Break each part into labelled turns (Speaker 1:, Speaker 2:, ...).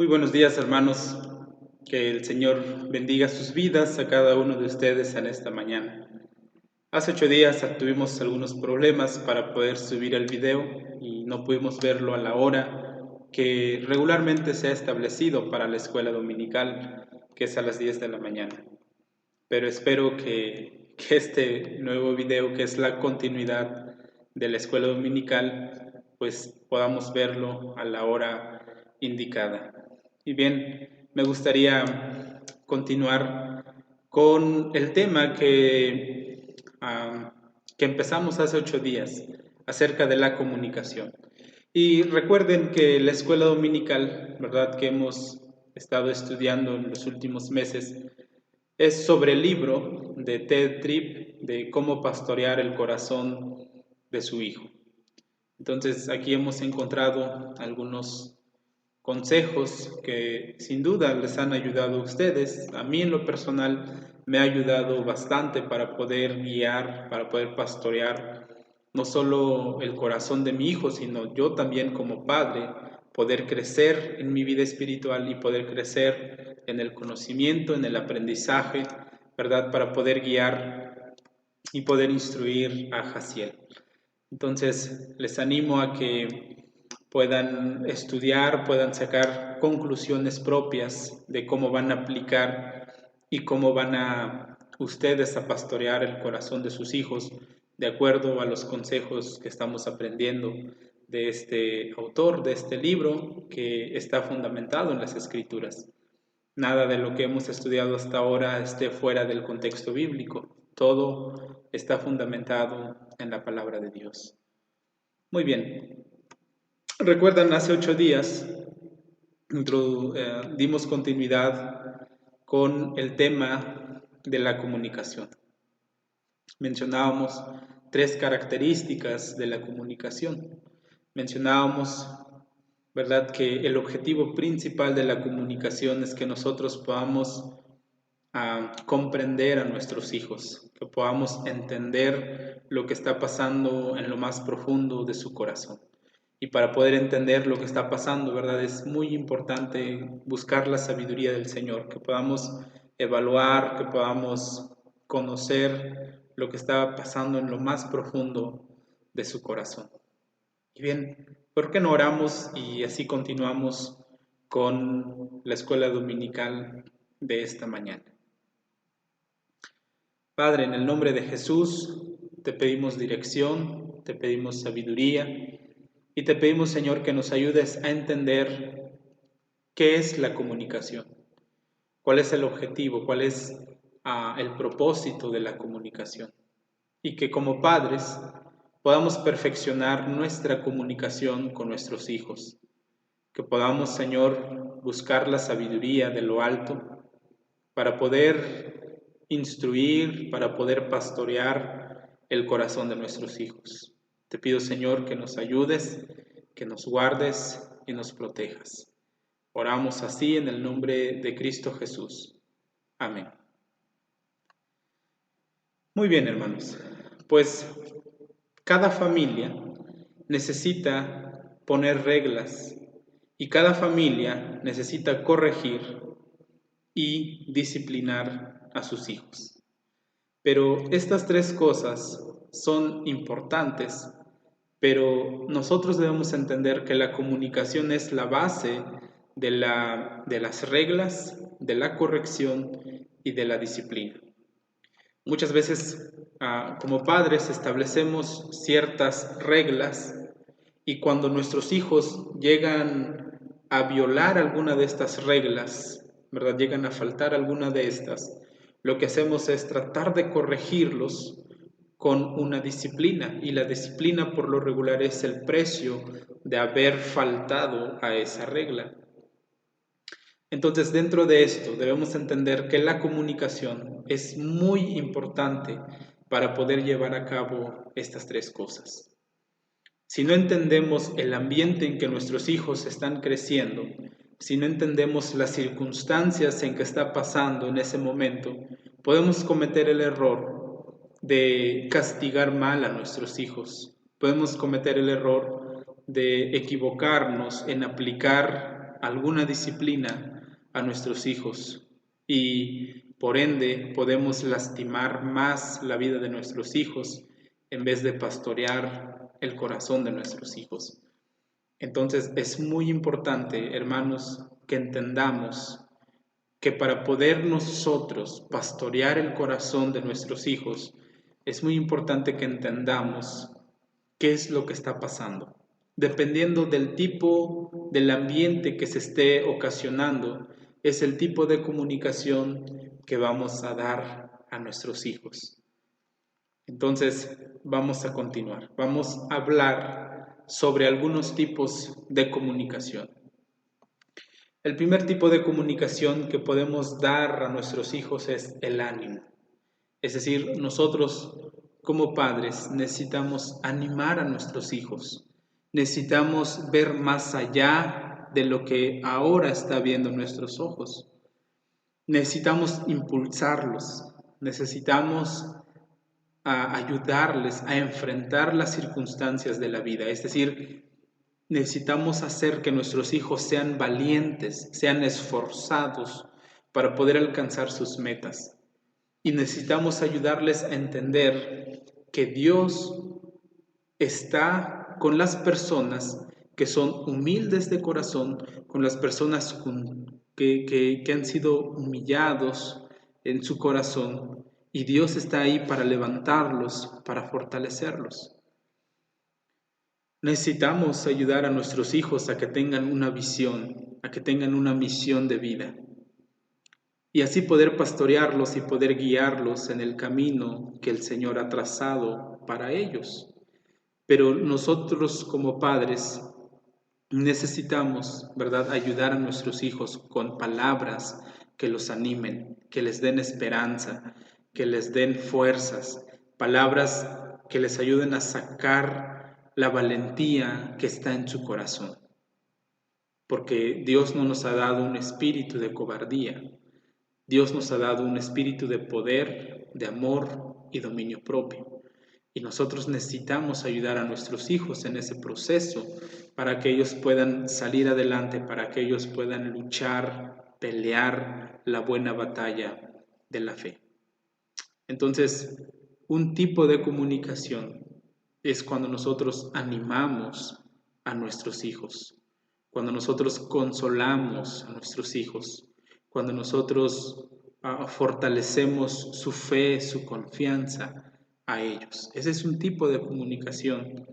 Speaker 1: Muy buenos días, hermanos. Que el Señor bendiga sus vidas a cada uno de ustedes en esta mañana. Hace 8 días tuvimos algunos problemas para poder subir el video y no pudimos verlo a la hora que regularmente se ha establecido para la escuela dominical, que es a las 10 de la mañana. Pero espero que este nuevo video, que es la continuidad de la escuela dominical, pues podamos verlo a la hora indicada. Y bien, me gustaría continuar con el tema que empezamos hace 8 días, acerca de la comunicación. Y recuerden que la escuela dominical, ¿verdad?, que hemos estado estudiando en los últimos meses, es sobre el libro de Ted Tripp de cómo pastorear el corazón de su hijo. Entonces aquí hemos encontrado algunos consejos que sin duda les han ayudado a ustedes. A mí en lo personal me ha ayudado bastante para poder guiar, para poder pastorear no solo el corazón de mi hijo, sino yo también como padre, poder crecer en mi vida espiritual y poder crecer en el conocimiento, en el aprendizaje, ¿verdad? Para poder guiar y poder instruir a Jaciel. Entonces, les animo a que puedan estudiar, puedan sacar conclusiones propias de cómo van a aplicar y cómo van a ustedes a pastorear el corazón de sus hijos de acuerdo a los consejos que estamos aprendiendo de este autor, de este libro que está fundamentado en las Escrituras. Nada de lo que hemos estudiado hasta ahora esté fuera del contexto bíblico. Todo está fundamentado en la palabra de Dios. Muy bien. Recuerdan, hace 8 días dimos continuidad con el tema de la comunicación. Mencionábamos 3 características de la comunicación. Mencionábamos, ¿verdad?, que el objetivo principal de la comunicación es que nosotros podamos comprender a nuestros hijos, que podamos entender lo que está pasando en lo más profundo de su corazón. Y para poder entender lo que está pasando, ¿verdad?, es muy importante buscar la sabiduría del Señor, que podamos evaluar, que podamos conocer lo que está pasando en lo más profundo de su corazón. Y bien, ¿por qué no oramos y así continuamos con la escuela dominical de esta mañana? Padre, en el nombre de Jesús, te pedimos dirección, te pedimos sabiduría y te pedimos, Señor, que nos ayudes a entender qué es la comunicación, cuál es el objetivo, cuál es el propósito de la comunicación, y que como padres podamos perfeccionar nuestra comunicación con nuestros hijos, que podamos, Señor, buscar la sabiduría de lo alto para poder instruir, para poder pastorear el corazón de nuestros hijos. Te pido, Señor, que nos ayudes, que nos guardes y nos protejas. Oramos así en el nombre de Cristo Jesús. Amén. Muy bien, hermanos. Pues cada familia necesita poner reglas y cada familia necesita corregir y disciplinar a sus hijos. Pero estas 3 cosas son importantes, pero nosotros debemos entender que la comunicación es la base de las reglas, de la corrección y de la disciplina. Muchas veces, como padres, establecemos ciertas reglas y cuando nuestros hijos llegan a violar alguna de estas reglas, ¿verdad?, llegan a faltar alguna de estas, lo que hacemos es tratar de corregirlos con una disciplina, y la disciplina por lo regular es el precio de haber faltado a esa regla. Entonces, dentro de esto debemos entender que la comunicación es muy importante para poder llevar a cabo estas 3 cosas. Si no entendemos el ambiente en que nuestros hijos están creciendo, si no entendemos las circunstancias en que está pasando en ese momento, podemos cometer el error de castigar mal a nuestros hijos. Podemos cometer el error de equivocarnos en aplicar alguna disciplina a nuestros hijos y por ende podemos lastimar más la vida de nuestros hijos en vez de pastorear el corazón de nuestros hijos. Entonces es muy importante, hermanos, que entendamos que para poder nosotros pastorear el corazón de nuestros hijos, es muy importante que entendamos qué es lo que está pasando. Dependiendo del tipo del ambiente que se esté ocasionando, es el tipo de comunicación que vamos a dar a nuestros hijos. Entonces, vamos a continuar. Vamos a hablar sobre algunos tipos de comunicación. El primer tipo de comunicación que podemos dar a nuestros hijos es el ánimo. Es decir, nosotros como padres necesitamos animar a nuestros hijos. Necesitamos ver más allá de lo que ahora está viendo nuestros ojos. Necesitamos impulsarlos. Necesitamos ayudarles a enfrentar las circunstancias de la vida. Es decir, necesitamos hacer que nuestros hijos sean valientes, sean esforzados para poder alcanzar sus metas. Y necesitamos ayudarles a entender que Dios está con las personas que son humildes de corazón, con las personas que han sido humillados en su corazón, y Dios está ahí para levantarlos, para fortalecerlos. Necesitamos ayudar a nuestros hijos a que tengan una visión, a que tengan una misión de vida y así poder pastorearlos y poder guiarlos en el camino que el Señor ha trazado para ellos. Pero nosotros como padres necesitamos, ¿verdad?, ayudar a nuestros hijos con palabras que los animen, que les den esperanza, que les den fuerzas, palabras que les ayuden a sacar la valentía que está en su corazón. Porque Dios no nos ha dado un espíritu de cobardía. Dios nos ha dado un espíritu de poder, de amor y dominio propio. Y nosotros necesitamos ayudar a nuestros hijos en ese proceso para que ellos puedan salir adelante, para que ellos puedan luchar, pelear la buena batalla de la fe. Entonces, un tipo de comunicación es cuando nosotros animamos a nuestros hijos, cuando nosotros consolamos a nuestros hijos, cuando nosotros fortalecemos su fe, su confianza a ellos. Ese es un tipo de comunicación,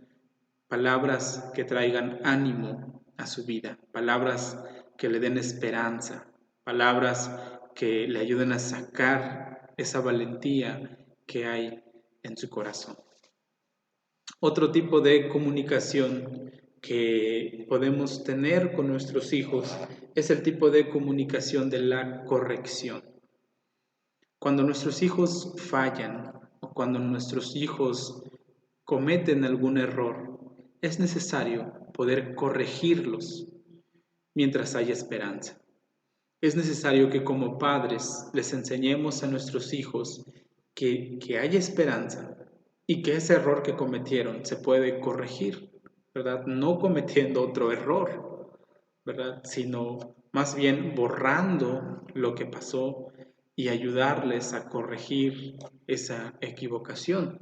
Speaker 1: palabras que traigan ánimo a su vida, palabras que le den esperanza, palabras que le ayuden a sacar esa valentía que hay en su corazón. Otro tipo de comunicación que podemos tener con nuestros hijos es el tipo de comunicación de la corrección. Cuando nuestros hijos fallan o cuando nuestros hijos cometen algún error, es necesario poder corregirlos mientras haya esperanza. Es necesario que como padres les enseñemos a nuestros hijos que hay esperanza y que ese error que cometieron se puede corregir, ¿verdad? No cometiendo otro error, ¿verdad? Sino más bien borrando lo que pasó y ayudarles a corregir esa equivocación.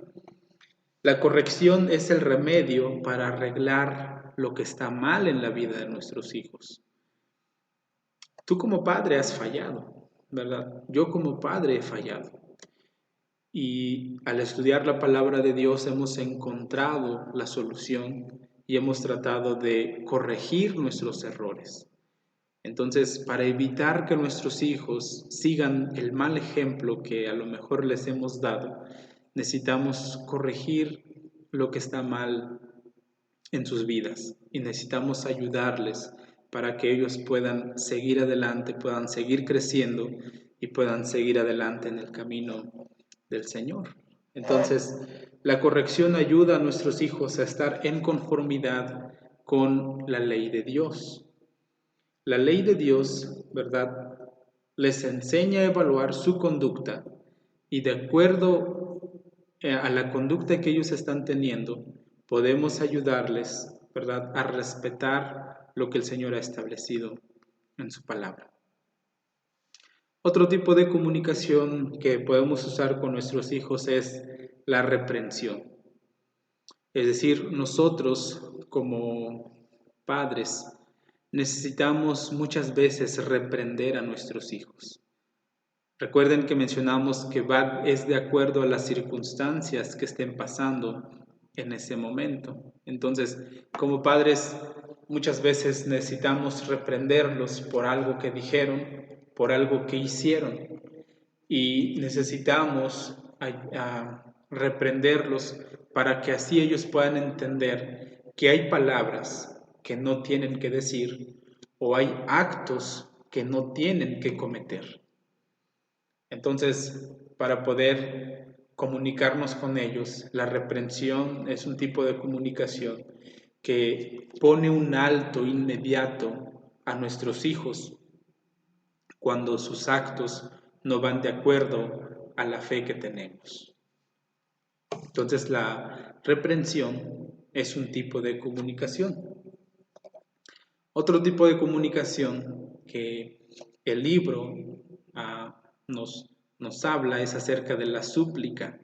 Speaker 1: La corrección es el remedio para arreglar lo que está mal en la vida de nuestros hijos. Tú como padre has fallado, ¿verdad? Yo como padre he fallado. Y al estudiar la palabra de Dios hemos encontrado la solución y hemos tratado de corregir nuestros errores. Entonces, para evitar que nuestros hijos sigan el mal ejemplo que a lo mejor les hemos dado, necesitamos corregir lo que está mal en sus vidas y necesitamos ayudarles para que ellos puedan seguir adelante, puedan seguir creciendo y puedan seguir adelante en el camino del Señor. Entonces, la corrección ayuda a nuestros hijos a estar en conformidad con la ley de Dios. La ley de Dios, ¿verdad?, les enseña a evaluar su conducta y de acuerdo a la conducta que ellos están teniendo, podemos ayudarles, ¿verdad?, a respetar lo que el Señor ha establecido en su palabra. Otro tipo de comunicación que podemos usar con nuestros hijos es la reprensión. Es decir, nosotros como padres necesitamos muchas veces reprender a nuestros hijos. Recuerden que mencionamos que es de acuerdo a las circunstancias que estén pasando en ese momento. Entonces, como padres, muchas veces necesitamos reprenderlos por algo que dijeron, por algo que hicieron, y necesitamos reprenderlos para que así ellos puedan entender que hay palabras que no tienen que decir o hay actos que no tienen que cometer. Entonces, para poder comunicarnos con ellos, la reprensión es un tipo de comunicación que pone un alto inmediato a nuestros hijos cuando sus actos no van de acuerdo a la fe que tenemos. Entonces, la reprensión es un tipo de comunicación. Otro tipo de comunicación que el libro nos habla es acerca de la súplica.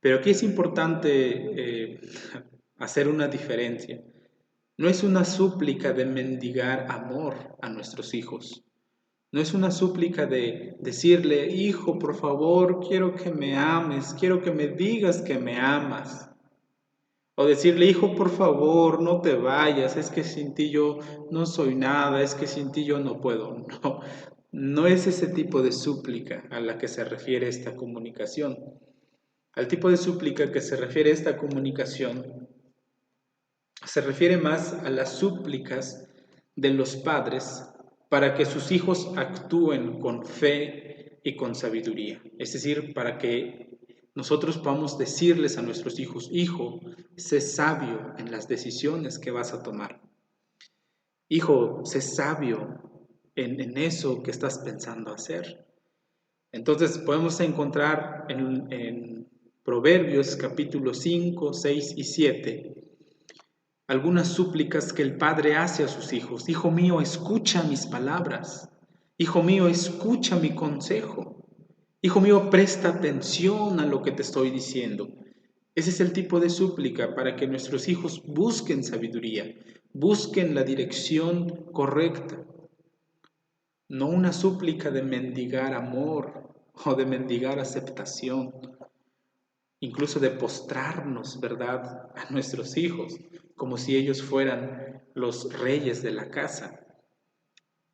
Speaker 1: Pero aquí es importante hacer una diferencia. No es una súplica de mendigar amor a nuestros hijos. No es una súplica de decirle, hijo, por favor, quiero que me ames, quiero que me digas que me amas. O decirle, hijo, por favor, no te vayas, es que sin ti yo no soy nada, es que sin ti yo no puedo. No, no es ese tipo de súplica a la que se refiere esta comunicación. Al tipo de súplica que se refiere esta comunicación se refiere más a las súplicas de los padres para que sus hijos actúen con fe y con sabiduría. Es decir, para que nosotros podamos decirles a nuestros hijos, hijo, sé sabio en las decisiones que vas a tomar. Hijo, sé sabio en eso que estás pensando hacer. Entonces podemos encontrar en Proverbios capítulo 5, 6 y 7 algunas súplicas que el padre hace a sus hijos. Hijo mío, escucha mis palabras. Hijo mío, escucha mi consejo. Hijo mío, presta atención a lo que te estoy diciendo. Ese es el tipo de súplica para que nuestros hijos busquen sabiduría, busquen la dirección correcta. No una súplica de mendigar amor o de mendigar aceptación, incluso de postrarnos, ¿verdad?, a nuestros hijos, como si ellos fueran los reyes de la casa.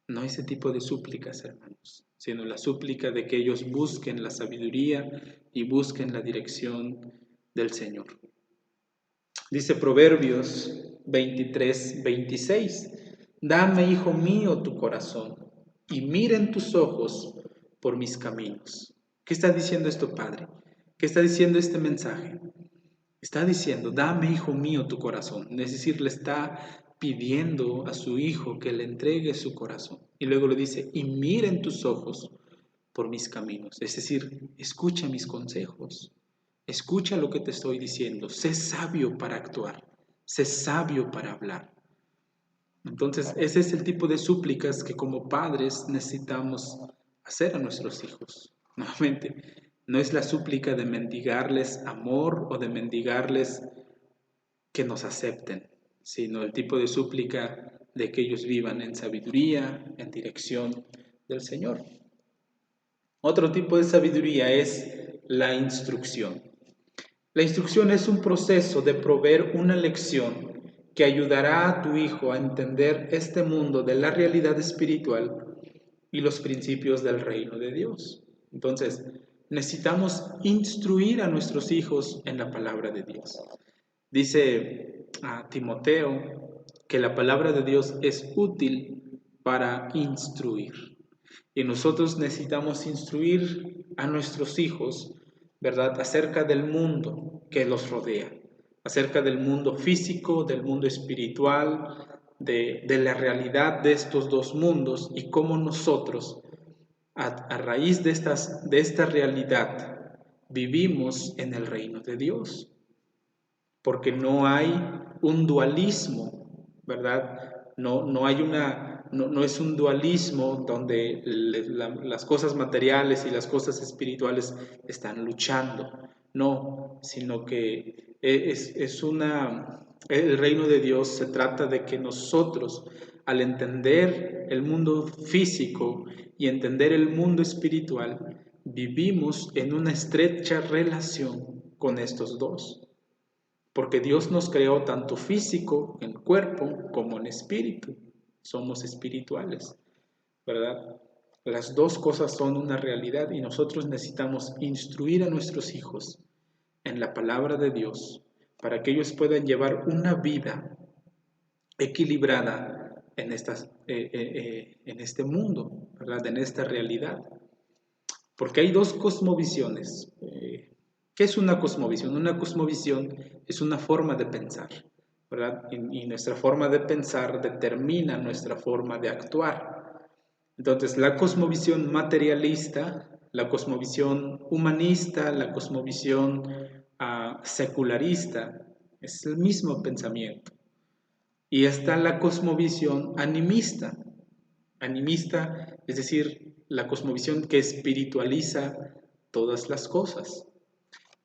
Speaker 1: No ese tipo de súplicas, hermanos, sino la súplica de que ellos busquen la sabiduría y busquen la dirección del Señor. Dice Proverbios 23, 26, dame, hijo mío, tu corazón y miren tus ojos por mis caminos. ¿Qué está diciendo esto, Padre? ¿Qué está diciendo este mensaje? Está diciendo, dame, hijo mío, tu corazón. Es decir, le está pidiendo a su hijo que le entregue su corazón. Y luego le dice, y miren tus ojos por mis caminos. Es decir, escucha mis consejos. Escucha lo que te estoy diciendo. Sé sabio para actuar. Sé sabio para hablar. Entonces, ese es el tipo de súplicas que como padres necesitamos hacer a nuestros hijos. Nuevamente, no es la súplica de mendigarles amor o de mendigarles que nos acepten, sino el tipo de súplica de que ellos vivan en sabiduría, en dirección del Señor. Otro tipo de sabiduría es la instrucción. La instrucción es un proceso de proveer una lección que ayudará a tu hijo a entender este mundo de la realidad espiritual y los principios del reino de Dios. Entonces, necesitamos instruir a nuestros hijos en la palabra de Dios. Dice a Timoteo que la palabra de Dios es útil para instruir. Y nosotros necesitamos instruir a nuestros hijos, ¿verdad?, acerca del mundo que los rodea, acerca del mundo físico, del mundo espiritual, de la realidad de estos dos mundos y cómo nosotros, a raíz de esta realidad, vivimos en el reino de Dios. Porque no hay un dualismo ¿verdad? No hay no es un dualismo donde las cosas materiales y las cosas espirituales están luchando, no, sino que el reino de Dios se trata de que nosotros, al entender el mundo físico y entender el mundo espiritual, vivimos en una estrecha relación con estos dos. Porque Dios nos creó tanto físico, en cuerpo, como en espíritu. Somos espirituales, ¿verdad? Las dos cosas son una realidad y nosotros necesitamos instruir a nuestros hijos en la palabra de Dios para que ellos puedan llevar una vida equilibrada en este mundo, ¿verdad? En esta realidad. Porque hay dos cosmovisiones. ¿Qué es una cosmovisión? Una cosmovisión es una forma de pensar, ¿verdad? Y nuestra forma de pensar determina nuestra forma de actuar. Entonces, la cosmovisión materialista, la cosmovisión humanista, la cosmovisión secularista, es el mismo pensamiento. Y está la cosmovisión animista. Animista, es decir, la cosmovisión que espiritualiza todas las cosas.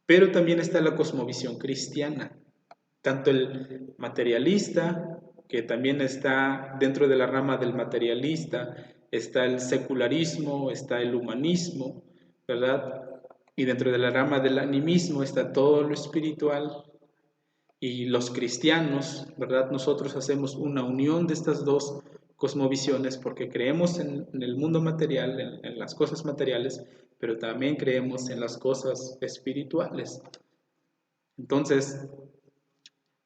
Speaker 1: Pero también está la cosmovisión cristiana, tanto el materialista, que también está dentro de la rama del materialista, está el secularismo, está el humanismo, ¿verdad? Y dentro de la rama del animismo está todo lo espiritual. Y los cristianos, ¿verdad? Nosotros hacemos una unión de estas dos cosmovisiones porque creemos en el mundo material, en las cosas materiales, pero también creemos en las cosas espirituales. Entonces,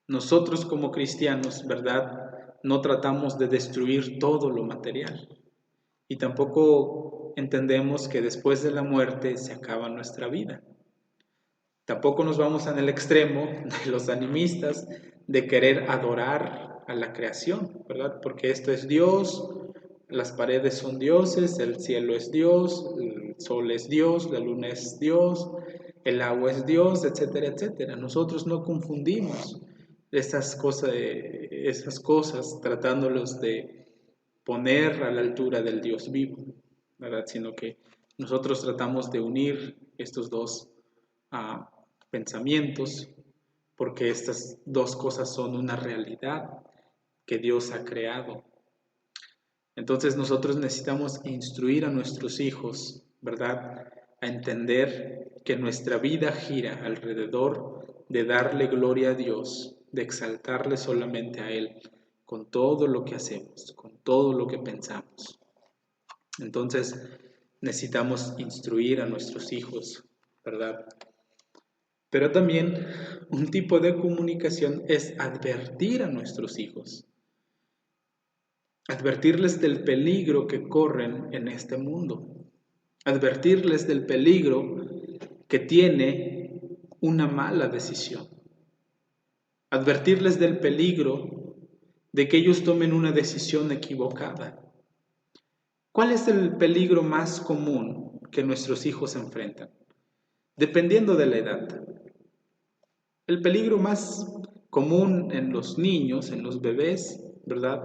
Speaker 1: nosotros como cristianos, ¿verdad? No tratamos de destruir todo lo material y tampoco entendemos que después de la muerte se acaba nuestra vida. Tampoco nos vamos en el extremo de los animistas de querer adorar a la creación, ¿verdad? Porque esto es Dios, las paredes son dioses, el cielo es Dios, el sol es Dios, la luna es Dios, el agua es Dios, etcétera, etcétera. Nosotros no confundimos esas cosas tratándolos de poner a la altura del Dios vivo, ¿verdad? Sino que nosotros tratamos de unir estos dos pensamientos, porque estas dos cosas son una realidad que Dios ha creado. Entonces nosotros necesitamos instruir a nuestros hijos, ¿verdad? A entender que nuestra vida gira alrededor de darle gloria a Dios, de exaltarle solamente a Él, con todo lo que hacemos, con todo lo que pensamos. Entonces necesitamos instruir a nuestros hijos, ¿verdad? Pero también un tipo de comunicación es advertir a nuestros hijos, advertirles del peligro que corren en este mundo, advertirles del peligro que tiene una mala decisión, advertirles del peligro de que ellos tomen una decisión equivocada. ¿Cuál es el peligro más común que nuestros hijos enfrentan? Dependiendo de la edad. El peligro más común en los niños, en los bebés, ¿verdad?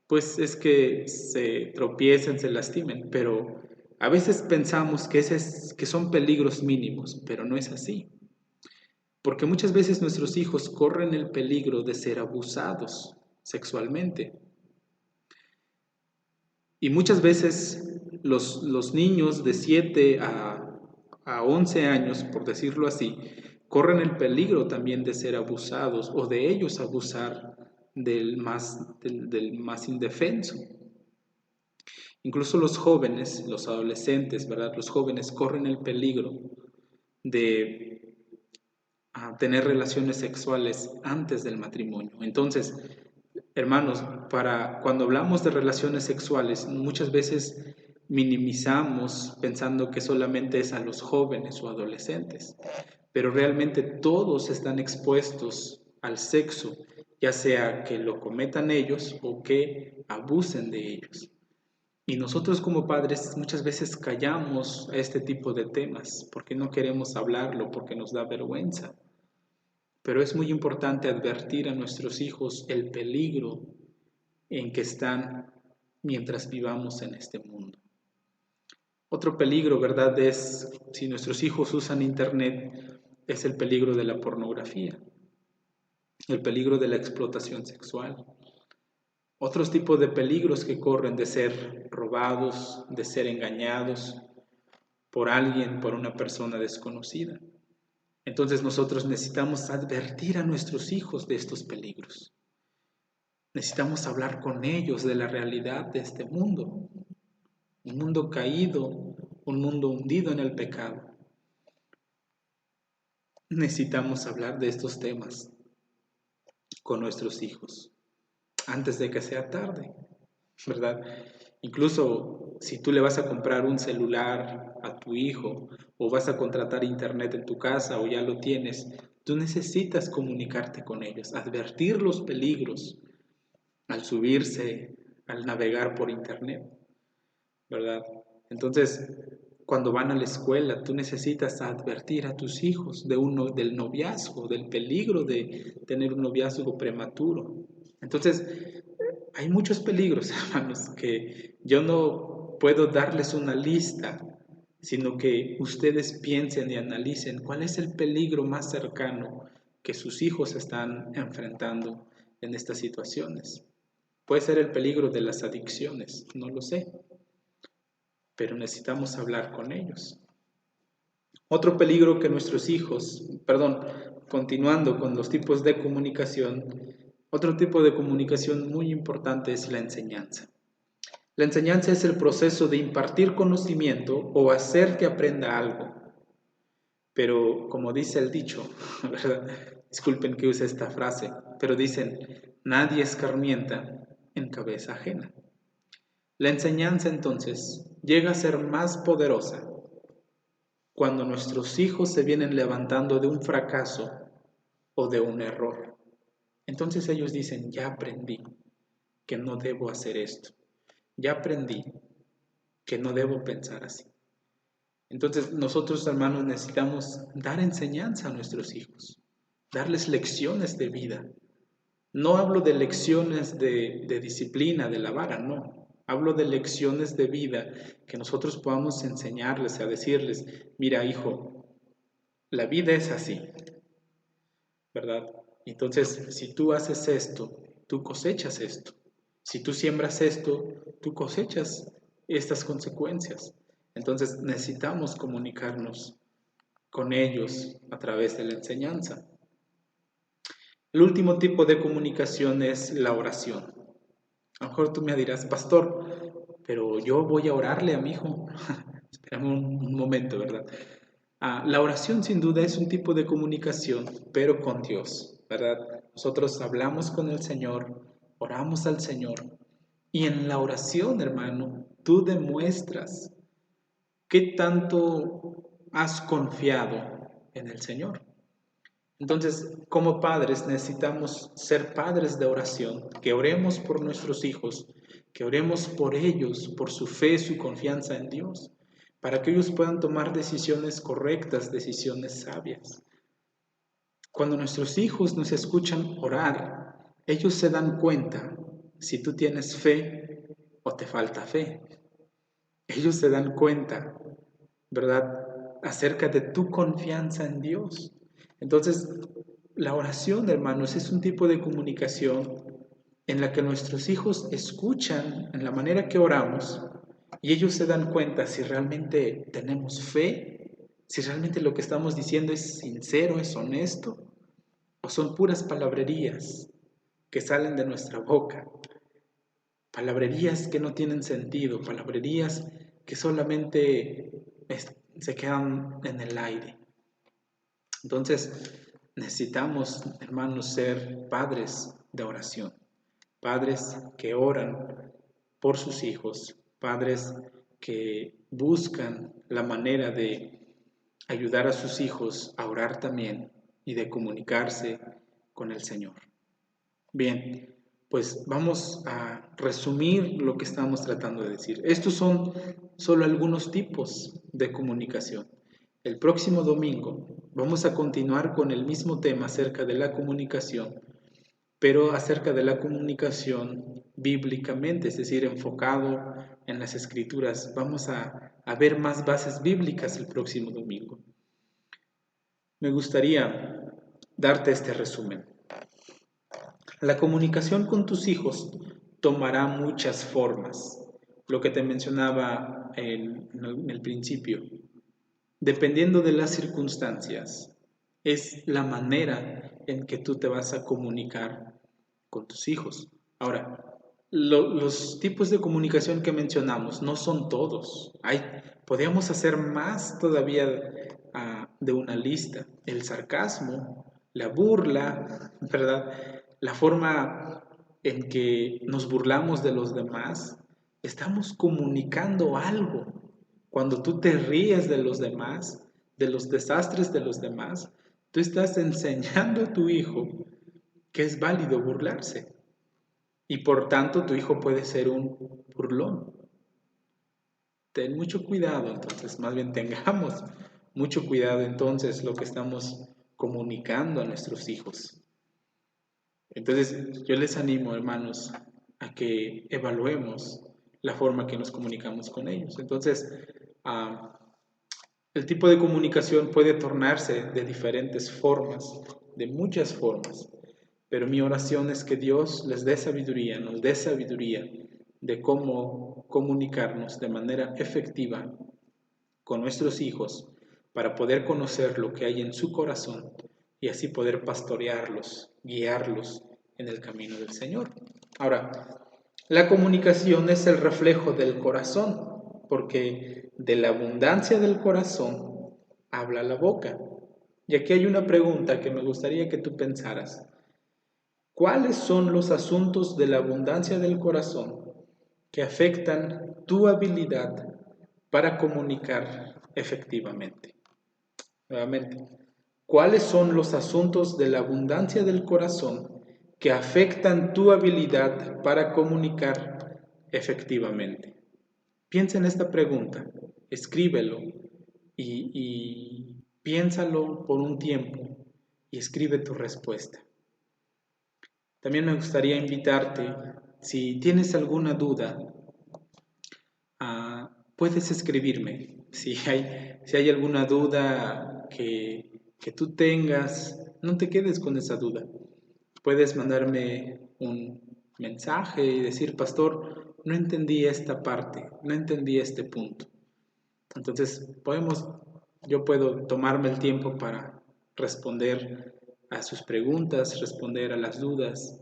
Speaker 1: Pues es que se tropiecen, se lastimen, pero a veces pensamos que son peligros mínimos, pero no es así. Porque muchas veces nuestros hijos corren el peligro de ser abusados sexualmente. Y muchas veces los niños de 7 a 11 años, por decirlo así, corren el peligro también de ser abusados o de ellos abusar del más indefenso. Incluso los jóvenes, los adolescentes, ¿verdad? Los jóvenes corren el peligro de tener relaciones sexuales antes del matrimonio. Entonces, hermanos, cuando hablamos de relaciones sexuales, muchas veces minimizamos pensando que solamente es a los jóvenes o adolescentes, pero realmente todos están expuestos al sexo, ya sea que lo cometan ellos o que abusen de ellos. Y nosotros como padres muchas veces callamos a este tipo de temas porque no queremos hablarlo, porque nos da vergüenza. pero es muy importante advertir a nuestros hijos el peligro en que están mientras vivamos en este mundo. Otro peligro, ¿verdad?, es si nuestros hijos usan internet, es el peligro de la pornografía, el peligro de la explotación sexual. Otros tipos de peligros que corren de ser robados, de ser engañados por alguien, por una persona desconocida. Entonces nosotros necesitamos advertir a nuestros hijos de estos peligros. Necesitamos hablar con ellos de la realidad de este mundo. Un mundo caído, un mundo hundido en el pecado. Necesitamos hablar de estos temas con nuestros hijos antes de que sea tarde, ¿verdad? Incluso si tú le vas a comprar un celular a tu hijo o vas a contratar internet en tu casa o ya lo tienes, tú necesitas comunicarte con ellos, advertir los peligros al subirse, al navegar por internet, ¿verdad? Entonces, cuando van a la escuela, tú necesitas advertir a tus hijos del noviazgo, del peligro de tener un noviazgo prematuro. Entonces, hay muchos peligros, hermanos, que yo no puedo darles una lista, sino que ustedes piensen y analicen cuál es el peligro más cercano que sus hijos están enfrentando en estas situaciones. Puede ser el peligro de las adicciones, no lo sé, pero necesitamos hablar con ellos. Otro peligro que nuestros hijos, continuando con los tipos de comunicación, otro tipo de comunicación muy importante es la enseñanza. La enseñanza es el proceso de impartir conocimiento o hacer que aprenda algo. Pero como dice el dicho, ¿verdad? Disculpen que use esta frase, pero dicen, nadie escarmienta en cabeza ajena. La enseñanza entonces llega a ser más poderosa cuando nuestros hijos se vienen levantando de un fracaso o de un error. Entonces ellos dicen, ya aprendí que no debo hacer esto. Ya aprendí que no debo pensar así. Entonces nosotros, hermanos, necesitamos dar enseñanza a nuestros hijos, darles lecciones de vida. No hablo de lecciones de disciplina, de la vara, no. Hablo de lecciones de vida que nosotros podamos enseñarles, a decirles, mira, hijo, la vida es así, ¿verdad? Entonces, si tú haces esto, tú cosechas esto. Si tú siembras esto, tú cosechas estas consecuencias. Entonces, necesitamos comunicarnos con ellos a través de la enseñanza. El último tipo de comunicación es la oración. A lo mejor tú me dirás, pastor, pero yo voy a orarle a mi hijo. Espérame un momento, ¿verdad? La oración sin duda es un tipo de comunicación, pero con Dios, ¿verdad? Nosotros hablamos con el Señor, oramos al Señor, y en la oración, hermano, tú demuestras qué tanto has confiado en el Señor. Entonces, como padres necesitamos ser padres de oración, que oremos por nuestros hijos, que oremos por ellos, por su fe, su confianza en Dios, para que ellos puedan tomar decisiones correctas, decisiones sabias. Cuando nuestros hijos nos escuchan orar, ellos se dan cuenta si tú tienes fe o te falta fe. Ellos se dan cuenta, ¿verdad?, acerca de tu confianza en Dios. Entonces, la oración, hermanos, es un tipo de comunicación en la que nuestros hijos escuchan en la manera que oramos y ellos se dan cuenta si realmente tenemos fe, si realmente lo que estamos diciendo es sincero, es honesto, o son puras palabrerías que salen de nuestra boca, palabrerías que no tienen sentido, palabrerías que solamente se quedan en el aire. Entonces, necesitamos, hermanos, ser padres de oración, padres que oran por sus hijos, padres que buscan la manera de ayudar a sus hijos a orar también y de comunicarse con el Señor. Bien, pues vamos a resumir lo que estamos tratando de decir. Estos son solo algunos tipos de comunicación. El próximo domingo vamos a continuar con el mismo tema acerca de la comunicación, pero acerca de la comunicación bíblicamente, es decir, enfocado en las escrituras. Vamos a ver más bases bíblicas el próximo domingo. Me gustaría darte este resumen. La comunicación con tus hijos tomará muchas formas, lo que te mencionaba en el principio. Dependiendo de las circunstancias, es la manera en que tú te vas a comunicar con tus hijos. Ahora, los tipos de comunicación que mencionamos no son todos. Podríamos hacer más todavía de una lista. El sarcasmo, la burla, ¿verdad? La forma en que nos burlamos de los demás, estamos comunicando algo. Cuando tú te ríes de los demás, de los desastres de los demás, tú estás enseñando a tu hijo que es válido burlarse. Y por tanto tu hijo puede ser un burlón. Ten mucho cuidado, entonces, más bien tengamos mucho cuidado entonces lo que estamos comunicando a nuestros hijos. Entonces, yo les animo, hermanos, a que evaluemos la forma que nos comunicamos con ellos. Entonces, el tipo de comunicación puede tornarse de diferentes formas, de muchas formas, pero mi oración es que Dios les dé sabiduría, nos dé sabiduría de cómo comunicarnos de manera efectiva con nuestros hijos para poder conocer lo que hay en su corazón y así poder pastorearlos, guiarlos en el camino del Señor. Ahora, la comunicación es el reflejo del corazón, porque de la abundancia del corazón habla la boca. Y aquí hay una pregunta que me gustaría que tú pensaras. ¿Cuáles son los asuntos de la abundancia del corazón que afectan tu habilidad para comunicar efectivamente? Nuevamente, ¿cuáles son los asuntos de la abundancia del corazón que afectan tu habilidad para comunicar efectivamente? Piensa en esta pregunta, escríbelo y piénsalo por un tiempo y escribe tu respuesta. También me gustaría invitarte, si tienes alguna duda, puedes escribirme. Si hay alguna duda que tú tengas, no te quedes con esa duda. Puedes mandarme un mensaje y decir, pastor, no entendí esta parte, no entendí este punto. Entonces, yo puedo tomarme el tiempo para responder a sus preguntas, responder a las dudas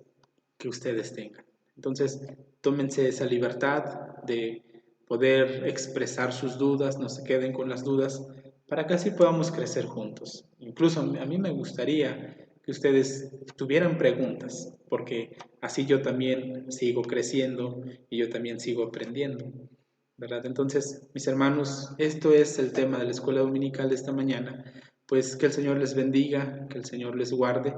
Speaker 1: que ustedes tengan. Entonces, tómense esa libertad de poder expresar sus dudas, no se queden con las dudas, para que así podamos crecer juntos. Incluso a mí me gustaría que ustedes tuvieran preguntas, porque así yo también sigo creciendo y yo también sigo aprendiendo, ¿verdad? Entonces, mis hermanos, esto es el tema de la escuela dominical de esta mañana. Pues que el Señor les bendiga, que el Señor les guarde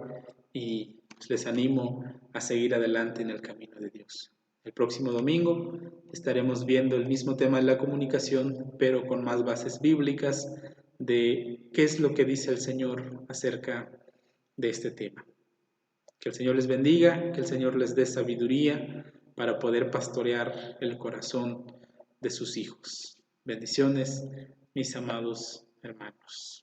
Speaker 1: y pues, les animo a seguir adelante en el camino de Dios. El próximo domingo estaremos viendo el mismo tema de la comunicación, pero con más bases bíblicas de qué es lo que dice el Señor acerca de este tema. Que el Señor les bendiga, que el Señor les dé sabiduría para poder pastorear el corazón de sus hijos. Bendiciones, mis amados hermanos.